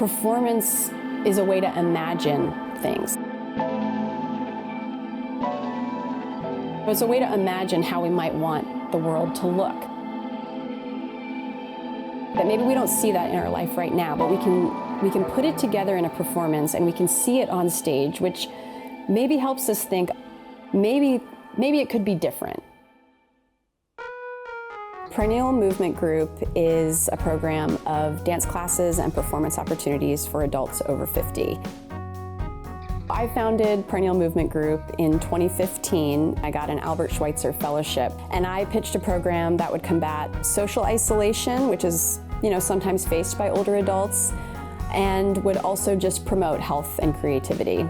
Performance is a way to imagine things. It's a way to imagine how we might want the world to look. That maybe we don't see that in our life right now, but we can put it together in a performance and we can see it on stage, which maybe helps us think, maybe it could be different. Perennial Movement Group is a program of dance classes and performance opportunities for adults over 50. I founded Perennial Movement Group in 2015. I got an Albert Schweitzer Fellowship, and I pitched a program that would combat social isolation, which is, sometimes faced by older adults, and would also just promote health and creativity.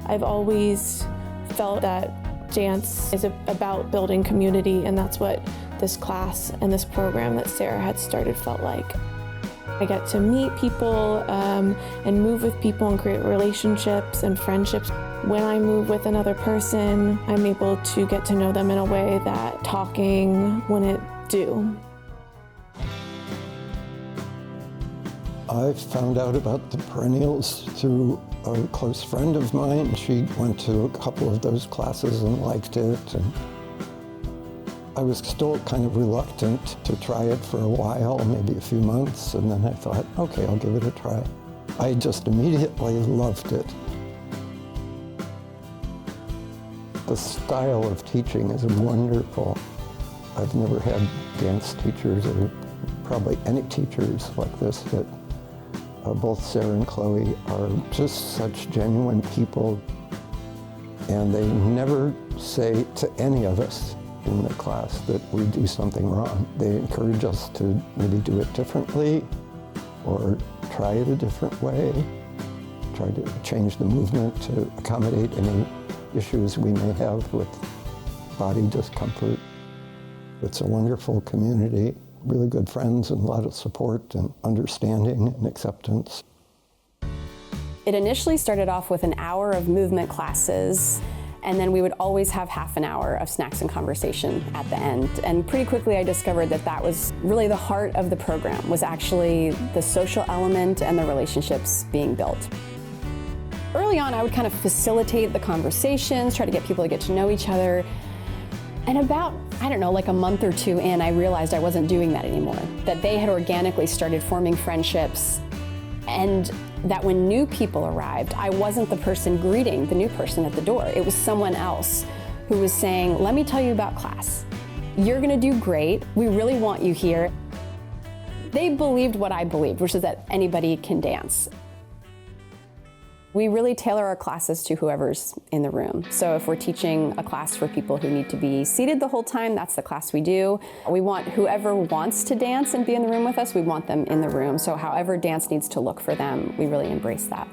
I've always felt that dance is about building community, and that's what this class and this program that Sarah had started felt like. I get to meet people and move with people and create relationships and friendships. When I move with another person, I'm able to get to know them in a way that talking wouldn't do. I found out about the Perennials through a close friend of mine. She went to a couple of those classes and liked it. And I was still kind of reluctant to try it for a while, maybe a few months, and then I thought, okay, I'll give it a try. I just immediately loved it. The style of teaching is wonderful. I've never had dance teachers or probably any teachers like this, but both Sarah and Chloe are just such genuine people, and they never say to any of us in the class that we do something wrong. They encourage us to maybe do it differently or try it a different way, try to change the movement to accommodate any issues we may have with body discomfort. It's a wonderful community. Really good friends and a lot of support and understanding and acceptance. It initially started off with an hour of movement classes, and then we would always have half an hour of snacks and conversation at the end. And pretty quickly I discovered that that was really the heart of the program, was actually the social element and the relationships being built. Early on, I would kind of facilitate the conversations, try to get people to get to know each other. And about, like a month or two in, I realized I wasn't doing that anymore, that they had organically started forming friendships, and that when new people arrived, I wasn't the person greeting the new person at the door. It was someone else who was saying, let me tell you about class. You're gonna do great. We really want you here. They believed what I believed, which is that anybody can dance. We really tailor our classes to whoever's in the room. So if we're teaching a class for people who need to be seated the whole time, that's the class we do. We want whoever wants to dance and be in the room with us, we want them in the room. So however dance needs to look for them, we really embrace that.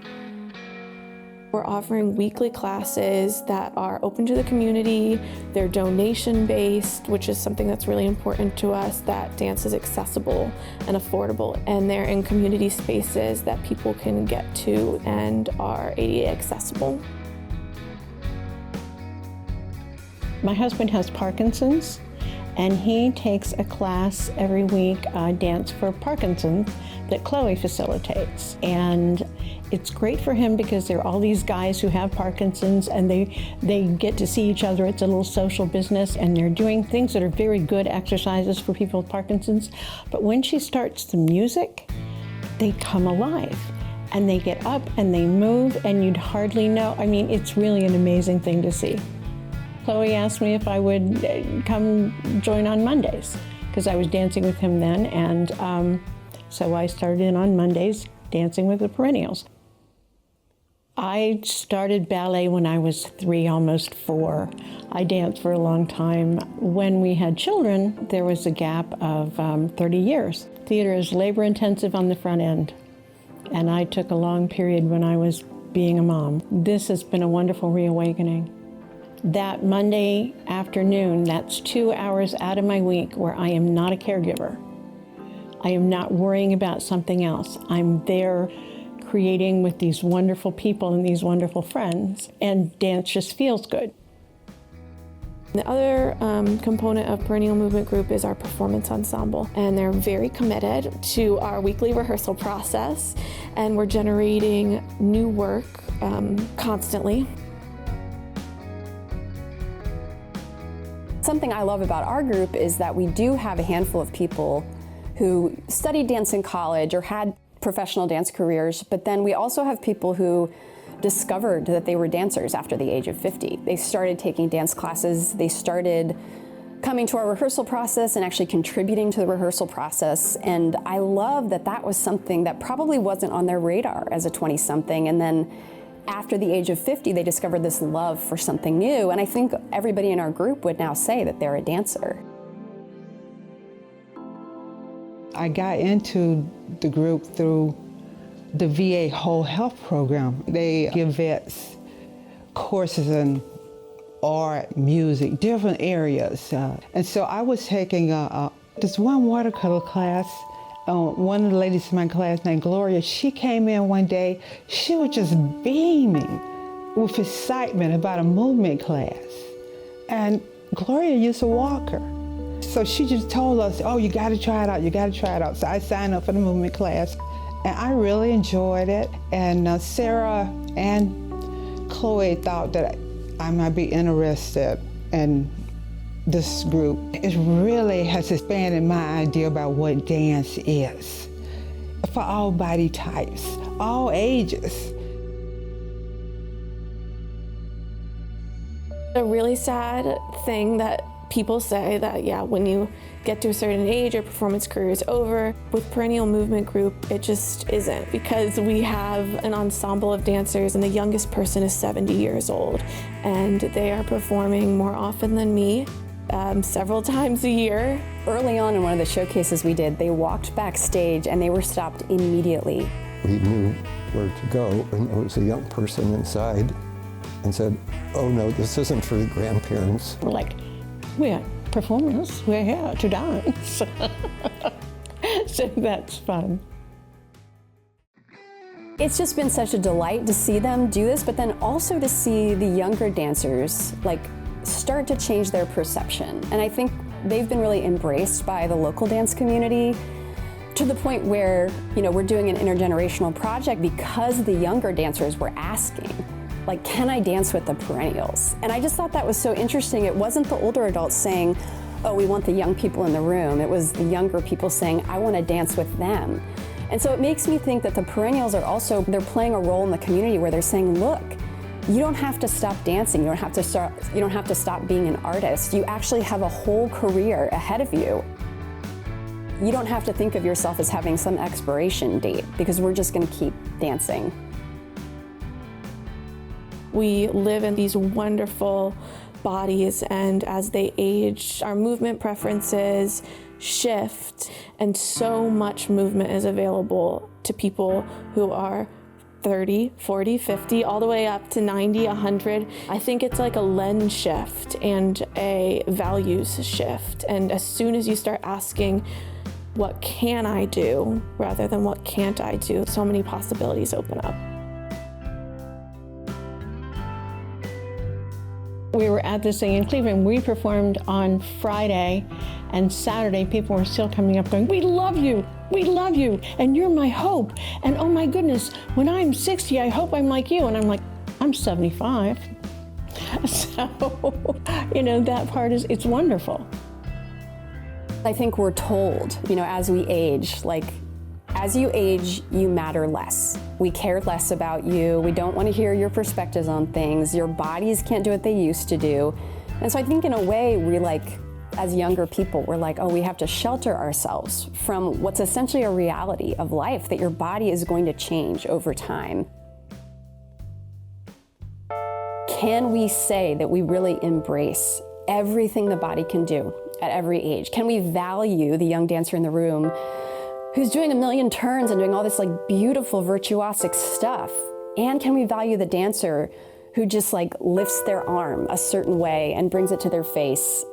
We're offering weekly classes that are open to the community. They're donation-based, which is something that's really important to us, that dance is accessible and affordable, and they're in community spaces that people can get to and are ADA accessible. My husband has Parkinson's, and he takes a class every week, Dance for Parkinson's, that Chloe facilitates. And it's great for him because there are all these guys who have Parkinson's, and they get to see each other. It's a little social business, and they're doing things that are very good exercises for people with Parkinson's. But when she starts the music, they come alive, and they get up and they move, and you'd hardly know. I mean, it's really an amazing thing to see. Chloe asked me if I would come join on Mondays, because I was dancing with him then, and so I started in on Mondays dancing with the Perennials. I started ballet when I was 3, almost 4. I danced for a long time. When we had children, there was a gap of 30 years. Theater is labor intensive on the front end, and I took a long period when I was being a mom. This has been a wonderful reawakening. That Monday afternoon, that's 2 hours out of my week where I am not a caregiver. I am not worrying about something else. I'm there creating with these wonderful people and these wonderful friends, and dance just feels good. The other component of Perennial Movement Group is our performance ensemble, and they're very committed to our weekly rehearsal process, and we're generating new work constantly. Something I love about our group is that we do have a handful of people who studied dance in college or had professional dance careers, but then we also have people who discovered that they were dancers after the age of 50. They started taking dance classes, they started coming to our rehearsal process and actually contributing to the rehearsal process. And I love that that was something that probably wasn't on their radar as a 20-something. And then after the age of 50, they discovered this love for something new. And I think everybody in our group would now say that they're a dancer. I got into the group through the VA Whole Health Program. They give vets courses in art, music, different areas. And so I was taking this one watercolor class. One of the ladies in my class named Gloria, she came in one day, she was just beaming with excitement about a movement class. And Gloria used a walker. So she just told us, oh, you gotta try it out, you gotta try it out. So I signed up for the movement class. And I really enjoyed it. And Sarah and Chloe thought that I might be interested in this group. It really has expanded my idea about what dance is for all body types, all ages. A really sad thing that people say that, yeah, when you get to a certain age, your performance career is over. With Perennial Movement Group, it just isn't, because we have an ensemble of dancers and the youngest person is 70 years old, and they are performing more often than me, several times a year. Early on in one of the showcases we did, they walked backstage and they were stopped immediately. We knew where to go, and there was a young person inside and said, oh no, this isn't for the grandparents. We're like, we're performers, we're here to dance. So that's fun. It's just been such a delight to see them do this, but then also to see the younger dancers start to change their perception. And I think they've been really embraced by the local dance community to the point where, we're doing an intergenerational project because the younger dancers were asking, can I dance with the perennials? And I just thought that was so interesting. It wasn't the older adults saying, oh, we want the young people in the room. It was the younger people saying, I want to dance with them. And so it makes me think that the perennials are also, they're playing a role in the community where they're saying, look, you don't have to stop dancing. You don't have to stop being an artist. You actually have a whole career ahead of you. You don't have to think of yourself as having some expiration date, because we're just going to keep dancing. We live in these wonderful bodies, and as they age, our movement preferences shift, and so much movement is available to people who are 30, 40, 50, all the way up to 90, 100. I think it's like a lens shift and a values shift. And as soon as you start asking, what can I do, rather than what can't I do, so many possibilities open up. We were at this thing in Cleveland. We performed on Friday, and Saturday people were still coming up going, we love you, and you're my hope. And oh my goodness, when I'm 60, I hope I'm like you. And I'm like, I'm 75. So, that part it's wonderful. I think we're told, as we age, as you age, you matter less. We care less about you. We don't want to hear your perspectives on things. Your bodies can't do what they used to do. And so I think in a way, we as younger people, we're oh, we have to shelter ourselves from what's essentially a reality of life, that your body is going to change over time. Can we say that we really embrace everything the body can do at every age? Can we value the young dancer in the room who's doing a million turns and doing all this beautiful virtuosic stuff? And can we value the dancer who just lifts their arm a certain way and brings it to their face?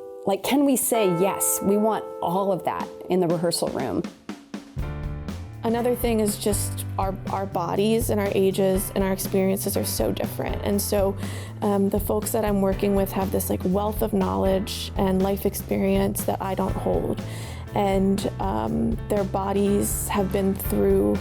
Can we say, yes, we want all of that in the rehearsal room? Another thing is just our bodies and our ages and our experiences are so different. And so the folks that I'm working with have this like wealth of knowledge and life experience that I don't hold. And their bodies have been through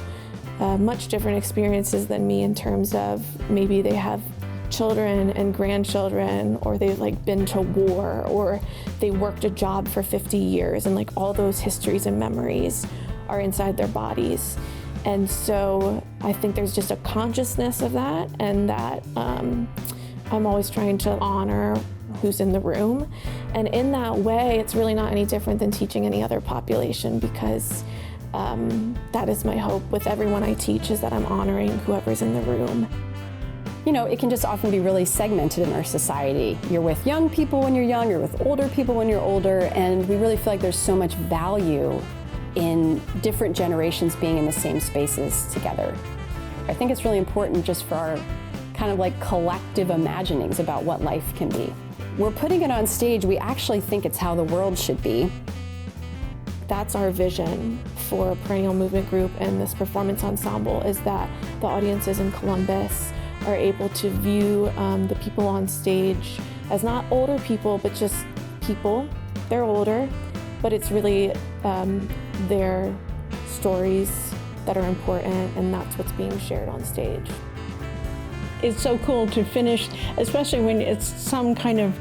much different experiences than me in terms of maybe they have children and grandchildren, or they've like been to war, or they worked a job for 50 years, and like all those histories and memories are inside their bodies. And so I think there's just a consciousness of that, and that I'm always trying to honor who's in the room. And in that way, it's really not any different than teaching any other population, because that is my hope with everyone I teach, is that I'm honoring whoever's in the room. You know, it can just often be really segmented in our society. You're with young people when you're young, you're with older people when you're older, and we really feel like there's so much value in different generations being in the same spaces together. I think it's really important just for our kind of like collective imaginings about what life can be. We're putting it on stage, we actually think it's how the world should be. That's our vision for Perennial Movement Group and this performance ensemble, is that the audiences in Columbus are able to view the people on stage as not older people, but just people. They're older, but it's really their stories that are important, and that's what's being shared on stage. It's so cool to finish, especially when it's some kind of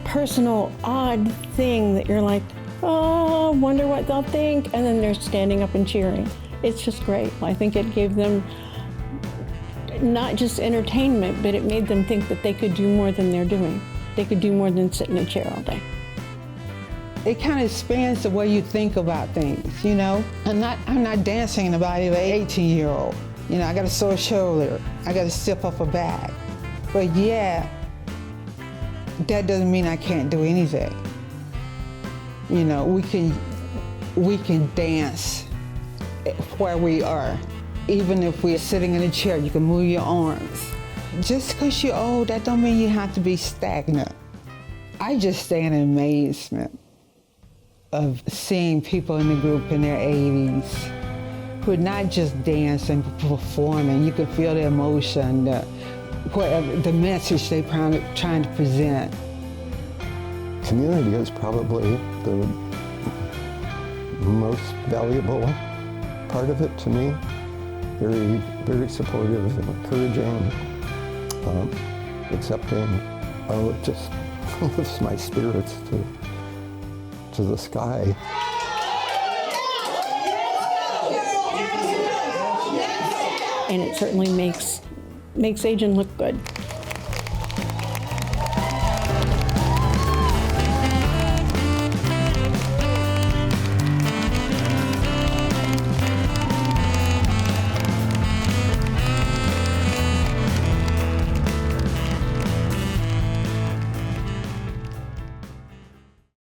personal, odd thing that you're like, oh, wonder what they'll think, and then they're standing up and cheering. It's just great. I think it gave them not just entertainment, but it made them think that they could do more than they're doing. They could do more than sit in a chair all day. It kind of expands the way you think about things, you know? I'm not dancing in the body of an 18-year-old. You know, I got a sore shoulder, I got to step up a bag. But yeah, that doesn't mean I can't do anything. You know, we can dance where we are. Even if we're sitting in a chair, you can move your arms. Just because you're old, that don't mean you have to be stagnant. I just stand in amazement of seeing people in the group in their 80s who are not just dancing, but performing. You can feel the emotion, the message they're trying to present. Community is probably the most valuable part of it to me. Very, very supportive, encouraging, accepting. Oh, it just lifts my spirits to the sky. And it certainly makes Ajan look good.